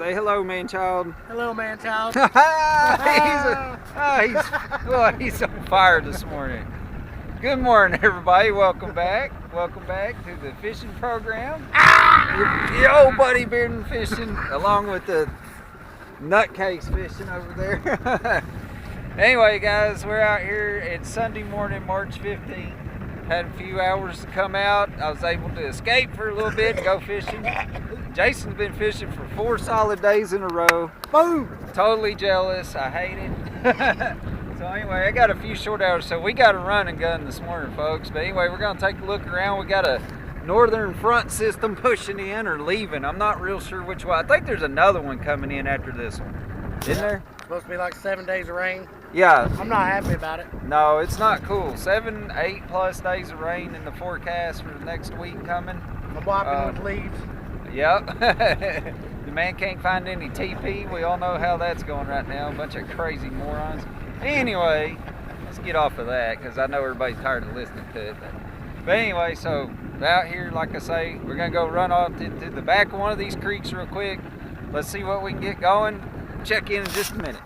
Say hello, man child. Hello, man child. He's on fire this morning. Good morning, everybody. Welcome back. Welcome back to the fishing program. Your old buddy been fishing along with the nutcase fishing over there. Anyway, guys, we're out here. It's Sunday morning, March 15th. Had a few hours to come out. I was able to escape for a little bit and go fishing. Jason's been fishing for 4 solid days in a row. Boom! Totally jealous. I hate it. So anyway, I got a few short hours, so we got a run and gun this morning, folks. But anyway, we're going to take a look around. We got a northern front system pushing in or leaving. I'm not real sure which one. I think there's another one coming in after this one. Isn't there? Supposed to be like 7 days of rain. Yeah. I'm not happy about it. No, it's not cool. 7, 8 plus days of rain in the forecast for the next week coming. I'm wiping with leaves. Yep. The man can't find any TP. We all know how that's going right now. A bunch of crazy morons. Anyway, let's get off of that because I know everybody's tired of listening to it. But anyway, so out here, like I say, we're going to go run off into the back of one of these creeks real quick. Let's see what we can get going. Check in just a minute.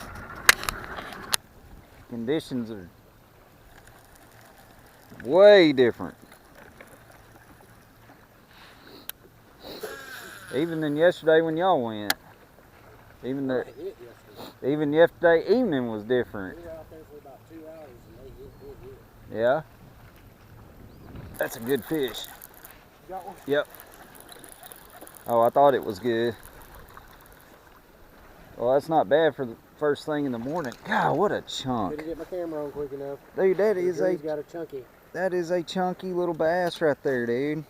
Conditions are way different. Even than yesterday when y'all went. Even yesterday evening was different. We were out there for about 2 hours and they hit. Yeah. That's a good fish. You got one? Yep. Oh, I thought it was good. Well, that's not bad for the first thing in the morning. God, what a chunk. Didn't get my camera on quick enough. Dude, He's got a chunky. that is a chunky little bass right there, dude.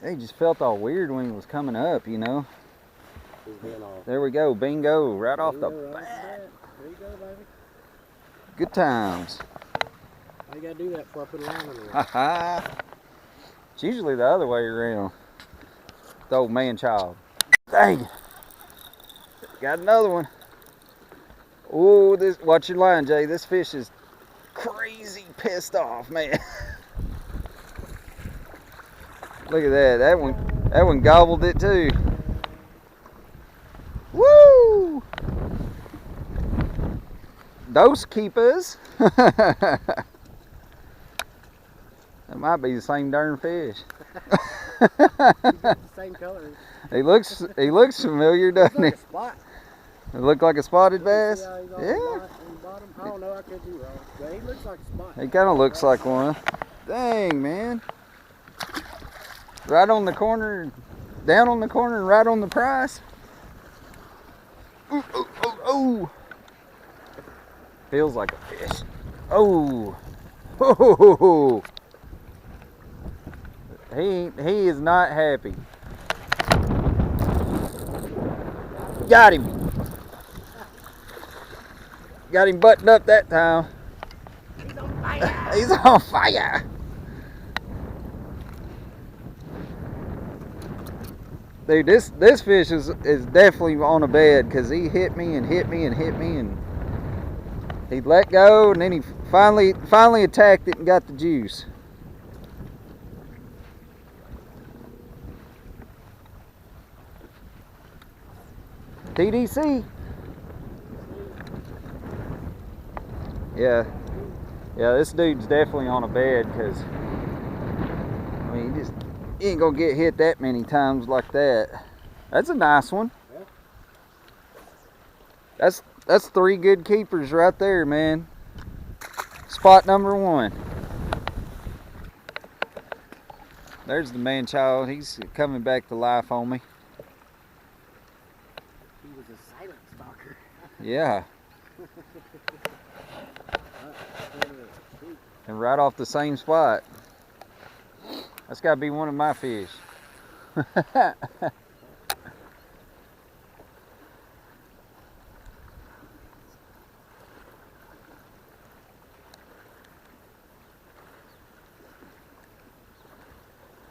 He just felt all weird when he was coming up, you know. He's being all. There we go, bingo, right off the Right bat. There you go, baby. Good times. I gotta do that before I put a line on it. Haha. It's usually the other way around. The old man child. Dang it. Got another one. Oh, this, watch your line, Jay. This fish is crazy pissed off, man. Look at that. That one gobbled it too. Woo! Those keepers. That might be the same darn fish. The same color. He looks familiar, doesn't he? Like a spot. It look like a spotted bass? See how he's on Yeah. the bottom? I don't know, I could be wrong. But he looks like a spot. He kind of looks like one. Dang, man. Right on the corner, down on the corner, and right on the price. Ooh, ooh, ooh, ooh. Feels like a fish. Oh. Oh. He is not happy. Got him. Got him buttoned up that time. He's on fire. He's on fire. Dude, this fish is definitely on a bed because he hit me and hit me and hit me and he let go and then he finally attacked it and got the juice. TDC. Yeah, this dude's definitely on a bed because I mean he ain't gonna get hit that many times like that. That's a nice one. Yeah. That's 3 good keepers right there, man. Spot number 1. There's the man child. He's coming back to life on me. He was a silent stalker. Yeah. And right off the same spot. That's got to be one of my fish.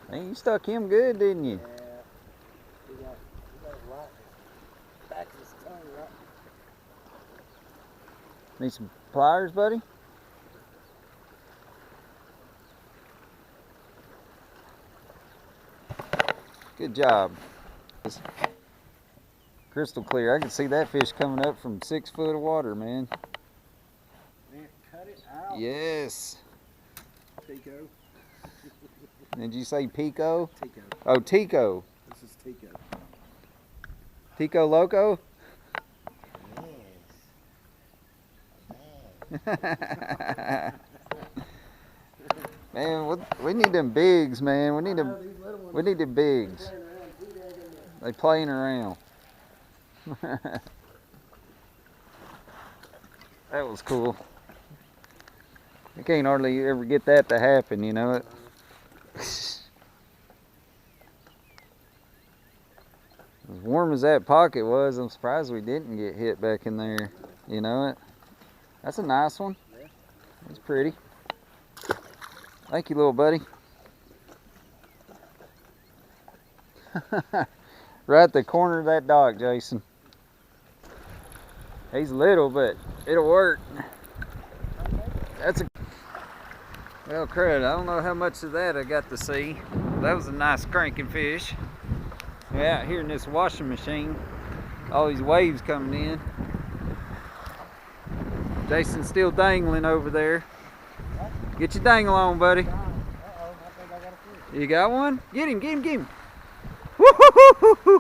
Man, you stuck him good, didn't you? Yeah. He got right back of his tongue right. Need some pliers, buddy? Good job. Crystal clear. I can see that fish coming up from 6 foot of water, man. Man, cut it out. Yes. Tico. Did you say Pico? Tico. Oh, Tico. This is Tico. Tico Loco? Yes. Man, we need them bigs, man. We need them. We need the bigs. They playing around. That was cool. You can't hardly ever get that to happen, you know it. As warm as that pocket was, I'm surprised we didn't get hit back in there. You know it. That's a nice one. It's pretty. Thank you, little buddy. Right at the corner of that dock, Jason. He's little, but it'll work. That's a... Well, crud, I don't know how much of that I got to see. That was a nice cranking fish. We're out here in this washing machine. All these waves coming in. Jason's still dangling over there. Get your dangle on, buddy. Uh-oh, I think I got a fish. You got one? Get him, get him, get him. Woo-hoo-hoo-hoo-hoo.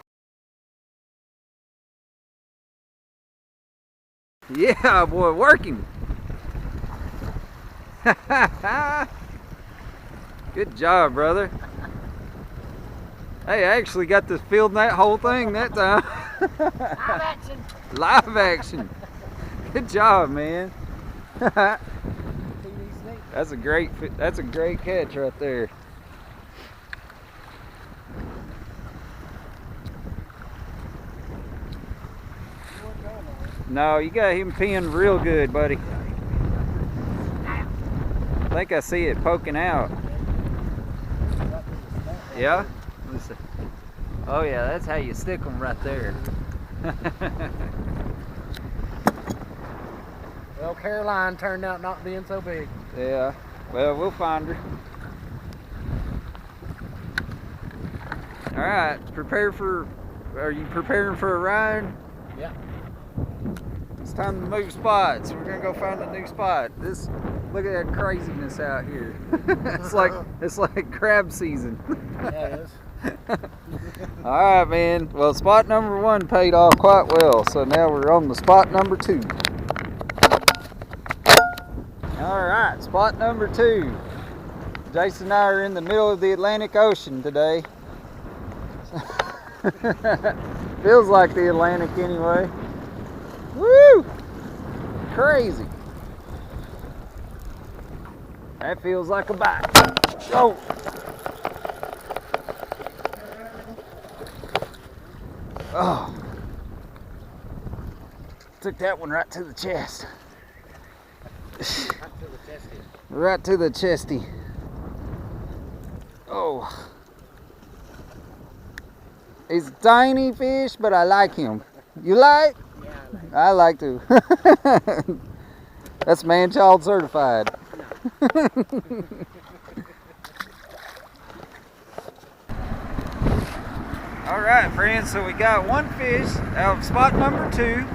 Yeah, boy, work him. Good job, brother. Hey, I actually got to film that whole thing that time. Live action. Live action. Good job, man. TV snake. That's a great catch right there. You weren't going nowhere. No, you got him pinned real good, buddy. I think I see it poking out. Right through the snake. Yeah? Let's see. Oh yeah, that's how you stick them right there. Well, Caroline turned out not being so big. Yeah. Well, we'll find her. All right. Are you preparing for a ride? Yeah. It's time to move spots. We're gonna go find a new spot. Look at that craziness out here. it's like crab season. Yeah, it is. All right, man. Well, spot number 1 paid off quite well. So now we're on the spot number 2. All right, spot number 2. Jason and I are in the middle of the Atlantic Ocean today. Feels like the Atlantic anyway. Woo! Crazy. That feels like a bite. Oh! Oh! Took that one right to the chest. Right to the chesty. Right to the chesty. Oh. He's a tiny fish, but I like him. You like? Yeah, I like to. That's man-child certified. All right, friends, so we got one fish out of spot number 2.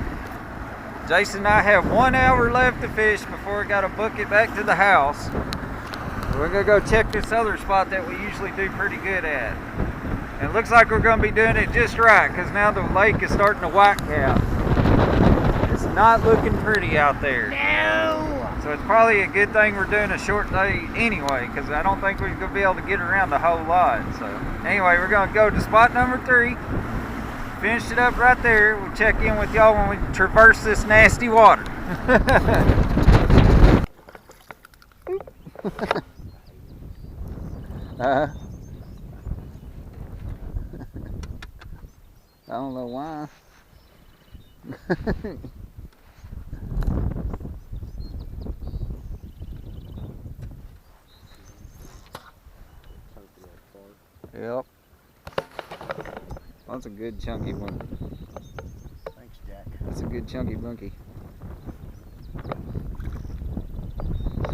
Jason and I have 1 hour left to fish before we got to book it back to the house. We're gonna go check this other spot that we usually do pretty good at. And it looks like we're gonna be doing it just right, because now the lake is starting to white out. It's not looking pretty out there. No! So it's probably a good thing we're doing a short day anyway, because I don't think we're gonna be able to get around a whole lot. So anyway, we're gonna go to spot number 3. Finish it up right there. We'll check in with y'all when we traverse this nasty water. I don't know why. Yep. That's a good chunky one. Thanks, Jack. That's a good chunky bunkie.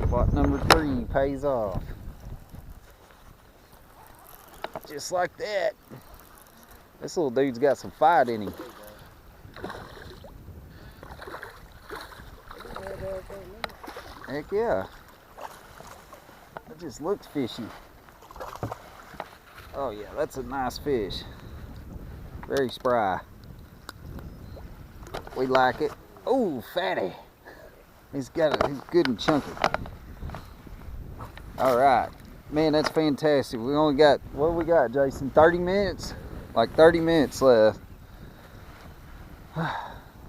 Spot number 3 pays off. Just like that. This little dude's got some fight in him. Heck yeah. That just looks fishy. Oh yeah, that's a nice fish. Very spry. We like it. Oh, fatty. He's good and chunky. All right. Man, that's fantastic. We only got, what do we got, Jason? 30 minutes? Like 30 minutes left.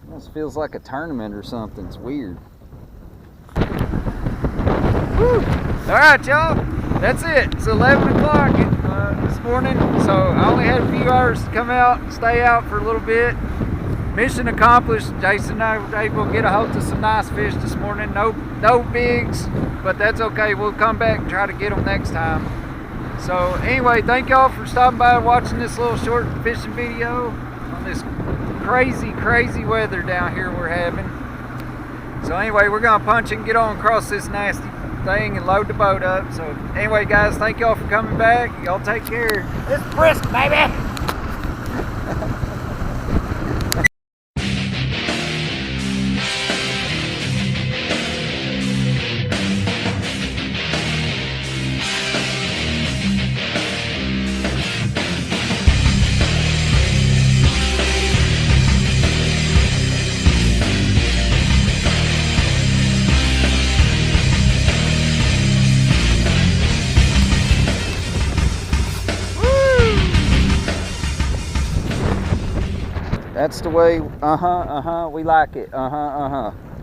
This feels like a tournament or something. It's weird. Woo! All right, y'all. That's it. It's 11 o'clock this morning, so I only had a few hours to come out and stay out for a little bit. Mission accomplished. Jason and I were able to get a hold of some nice fish this morning. No bigs, but that's okay. We'll come back and try to get them next time. So anyway, thank y'all for stopping by and watching this little short fishing video on this crazy weather down here we're having. So anyway, we're gonna punch and get on across this nasty thing and load the boat up. So anyway, guys, thank y'all for coming back. Y'all take care. It's brisk, baby. That's the way. We like it.